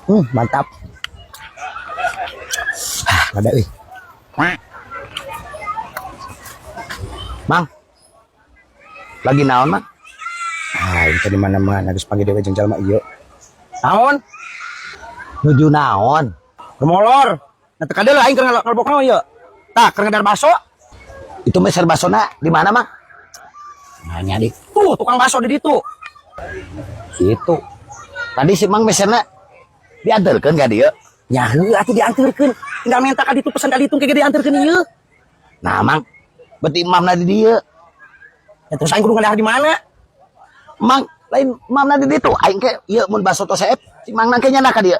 Mantap. Ada euy. Mang. Lagi naon, Mang? Itu di mana-mana geus panggil dewe jeung jalma ieu. Naon? Nuju naon? Remolor. Nah teu kadeu aing keur ngalbok naon ieu. Tah, keur ngedar baso. Itu meser basona di mana, Mang? Nanya di. Tuh, tukang baso di ditu. Itu. Tadi si Mang meserna dianterkeun ka dieu? Nya heuh atuh dianterkeun. Tinggal minta ka ditu pesan ka ditu ke dianterkeun ieu. Nah, Mang, berarti imamna di dieu. Ya terus aing kudu ngadahar di mana? Mang, lain imamna di ditu. Aing ke ieu mun baso tos saep, si Mang nang kenya ka dieu.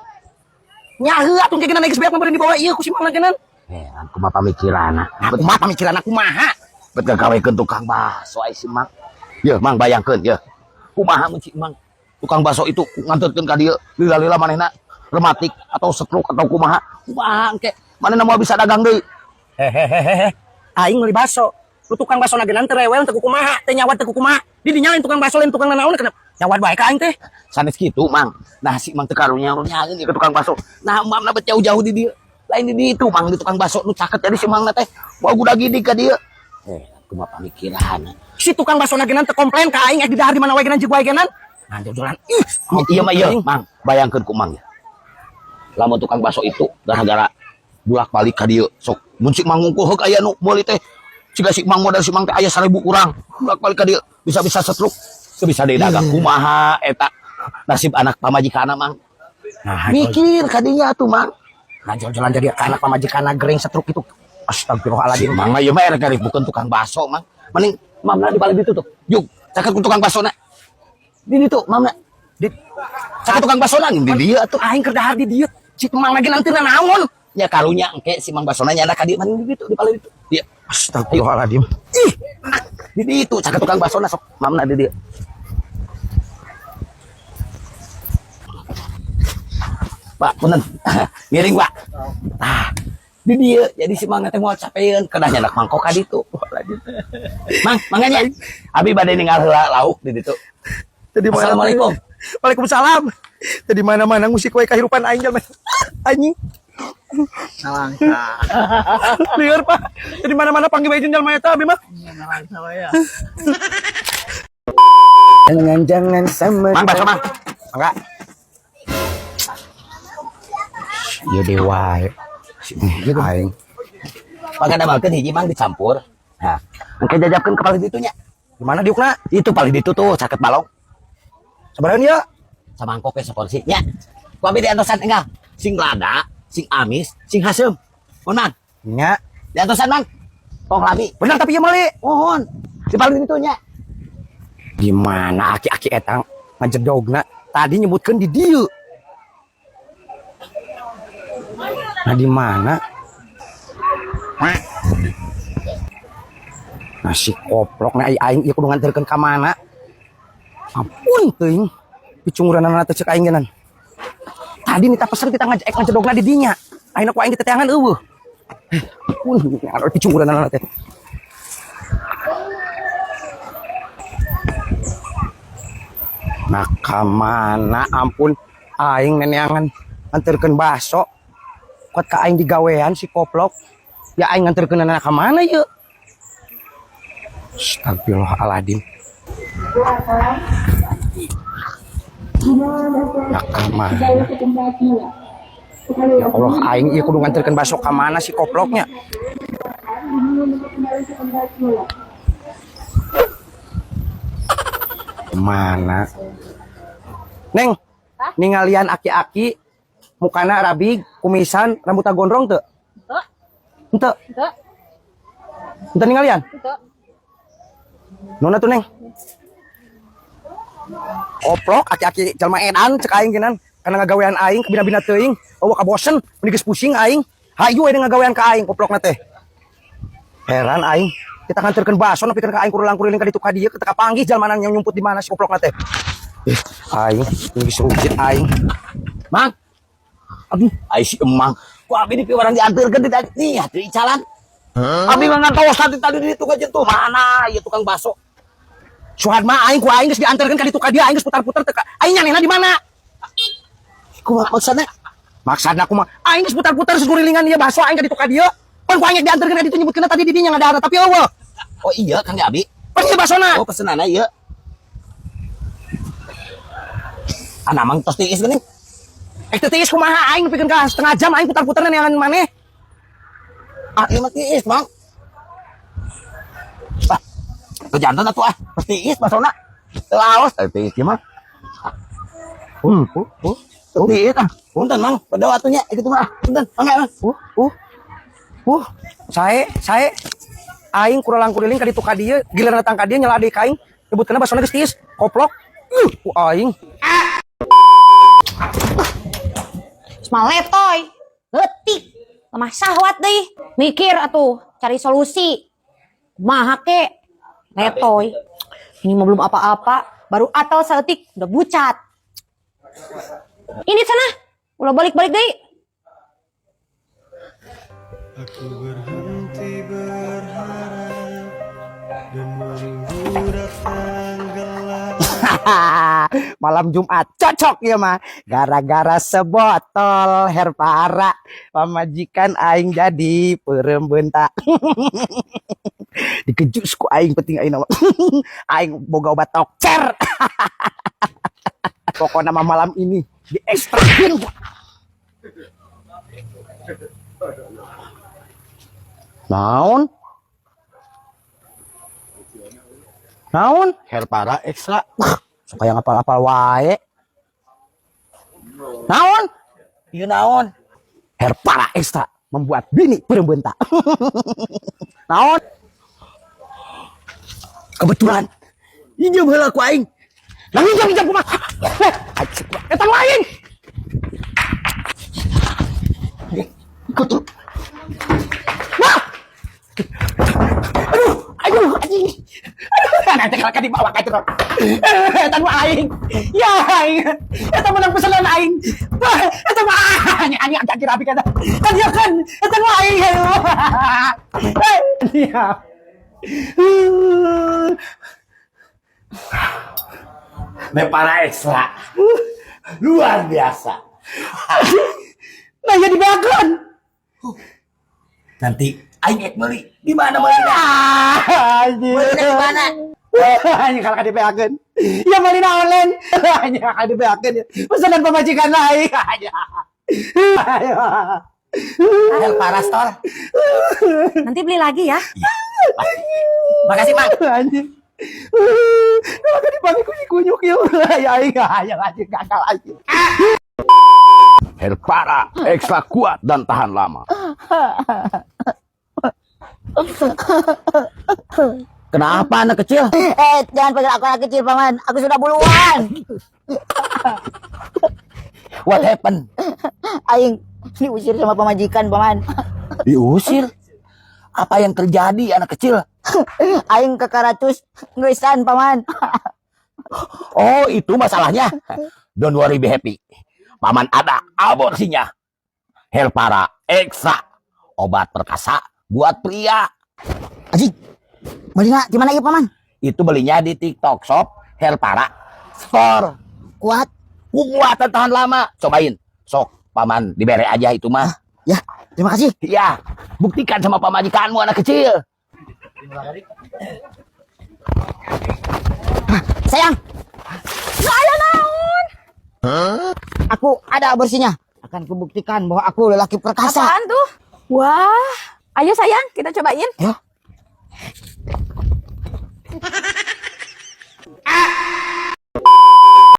Nya heuh atuh ke geuna geus beak mah dibawa ieu ku si Mang nang aku mah pamikiranna. Aku mah pamikiranna kumaha? Bet gagawekeun tukang baso ai si Mang. Yeuh, Mang bayangkeun yeuh. Kumaha mun si Mang tukang baso itu nganterkeun ka dieu, lila-lila manehna rematik atau stroke atau kumaha engke manehna moal bisa dagang deui. Hehehe aing meuli baso lu tukang baso nagenan teu rewel teu kumaha teh nyawat teu kumaha di dinya lain tukang baso lain tukang nanaon kenapa nyawat bae ka aing teh sanes kitu Mang. Nah si Mang teu karunya nyaeun ke tukang baso nah mamna bet jauh-jauh di dieu lain di ditu Mang di tukang baso nu caket jadi si Mangna teh moal gudag gidig ka dieu. Aku mah pamikiran si tukang baso nagenan teu komplain ka aing di dahar di mana wae genan jeung wae genan nah jodolan iya mah ieu Mang bayangkeun ku Mang ya lamun tukang baso itu gara-gara bulak-balik ka dieu sok mun si Mang ngungkuheuk aya nu meuli teh siga si Mang modal si Mang teh aya 1000 urang bulak-balik ka dieu bisa-bisa setruk teu bisa deui dagang kumaha eta nasib anak pamajikanna Mang. Nah mikir ka dinya atuh Mang nah jalan-jalan jadi anak pamajikanna gereng setruk itu astagfirullahaladzim Mang ieu mah erek bukan tukang baso Mang mending mamna di balik ditu tuh yuk caket ku tukang baso na di ditu mamna di caket tukang baso na di dieu atuh aing keur dahar di dieu si Mang lagi nanti naon nya karunya engke si Mang basona nya ka dieu mending di ditu di balik ditu ieu astagfirullahaladzim di ditu caket tukang basona sok mamna di dieu. Pak punten miring Pak di dieu jadi si Mang teh moal capeun kedah nyanak mangkok ka ditu Mang manganya abi bade ninggal heula lauk di ditu. Assalamualaikum. Waalaikumsalam. Di mana-mana musik wae kahirupan aing jalma. Anjing. Nalangka. Lieur Pak. Di mana-mana panggil wae jalma eta abi mah. Nalangka wae ya. Jangan sama. Mang baso Mang. Mangga. Ya dewa. Gitu aing. Pagada balkeun hiji Mang dicampur. Nah, engke jajabkeun ka palih ditunya. Di mana diukna? Itu palih ditu tuh caket balong. Sabarahan ya? Samangkok ya seporsi nya. Ku abi diantosan enggal. Sing lada, sing amis, sing hasem. Mun Mang. Nya. Diantosan Mang. Tong lami. Bener tapi ieu meuli. Mohon. Di palih ditu nya. Gimana aki-aki etang ngajedogna tadi nyebutkeun di dieu. Nah di mana? Nasi koplok na aing ieu kudu nganterkeun ka mana? Ampun teuing. Picunguranana teh ceuk aing genan. Tadi nita pesen kita ngajedogna di dinya. Ayeuna ku aing diteteangan eueuh. Ampun picunguranana teh. Nah ka mana ampun aing neneangan nganterkeun baso. Kuat ka aing digawean si koplok. Ya aing nganterkeun anak ka mana ieu? Astagfirullahaladzim. Nak ka mana? Ya Allah aing ieu kudu nganterkeun baso ka mana si koploknya? Mana? Neng, ningalian aki-aki mukana rabig, kumisan, rambutna gondrong teu? Henteu. Henteu ningalian? Henteu. Nona tuh Neng? Koplok aki-aki jalma edan cek aing genan kana ngagawean aing kabina-bina teuing eueuh ka bosen mending geus pusing aing hayu we ngagawean ka aing koplokna teh heran aing kita nganterkeun baso nepikeun ka aing kurulang-kuruling ka ditu ka dieu teu kapanggih jalma yang nyumput di mana si koplokna teh aing geus rugit aing Mang aduh ai si Emang ku abi dipiwarang dianterkeun di atuh jalan abi mah ngantos tadi ditu ka jentuh mana ieu tukang baso Suhad mah aing ku aing geus dianterkeun ka ditu ka dieu aing geus putar-putar teu ka aing nyanena di mana Kumaha maksudna? Maksudna kumaha? Aing geus putar-putar segurilingan ieu baso aing ka ditu ka dieu. Pan ku aing dianterkeun ka ditu nyebutkeun tadi di dinya ngadaana tapi eueuh. Oh iya Kang Abi. Pan ieu basona. Oh pesenana ieu. Mang tos tiis geuning. Teu tiis kumaha aing pikeun ka setengah jam aing putar-putar neangan maneh. Ieu mah tiis, Mang. Kejantan atuh tiis basona. Teu aos tiis ieu mah. Tiis punten Mang, padahal atunya kitu mah. Punten, mangga. Sae aing kurelang-kuriling ka ditu ka dieu, giliran datang ka dieu nyala adik aing, nyebutkeun basona geus tiis, koplok. Aing. Maletoy, letik, lemah sahwat deh, mikir atuh, cari solusi, maha ke, letoy, ini mah belum apa-apa, baru atal seetik udah bucat, ini sana, ulah balik-balik deh. Aku berhenti berharap dan menunggu datang gelap. Malam Jumat cocok ya mah gara-gara sebotol herpara pamajikan aing jadi perembeunta. Dikejus ku aing penting aing nama. Aing boga obat tokcer. Pokoknya mah malam ini diekstrakin. Naon? Herpara ekstra. Supaya ngapal-apal wae. Naon? Ieu naon? Herpara ekstra membuat bini perembeunta. Naon? Kebetulan injem heula ku aing. Nang injam kumaha? Eta lain. Kutu. Aduh, anjing. Nanti kalau di bawah kayak terus. Eta mah aing. Ya aing. Eta menang pesanan aing. Eta mah aing agak rapi kata. Kan ya kan. Eta mah aing. Iya. Herpara ekstra. Luar biasa. Nah ya dibagian. Nanti aing meuli di mana meulina? Anjing. Meulina di mana? Anjing kalau dibeakeun. Ya meulina online. Anjing kalau dibeakeun. Pesanan pamajikan aing. Herpara store. Nanti beli lagi ya. Makasih, Mang. Anjing. Kalau dibagi kunyuk ya. Ya aing anjing gagal anjing. Herpara ekstra kuat dan tahan lama. Kenapa anak kecil? Jangan panggil aku anak kecil paman, aku sudah buluan. What happened? Aing diusir sama pemajikan paman. Diusir? Apa yang terjadi anak kecil? Aing ke Karatus ngesan paman. Oh itu masalahnya. Don't worry, be happy. Paman ada aborsinya. Herpara ekstra. Obat perkasa buat pria. Anjing, belinya di mana ya paman? Itu belinya di TikTok Shop Herpara Store. Kuat. Kuat dan tahan lama. Cobain. Sok, paman dibere aja itu mah. Ya, terima kasih. Ya, buktikan sama pamajikanmu anak kecil. Sayang. Saya naon? Aku ada aborsinya. Akan kubuktikan bahwa aku lelaki perkasa. Apaan tuh? Wah, ayo sayang, kita cobain. Ya.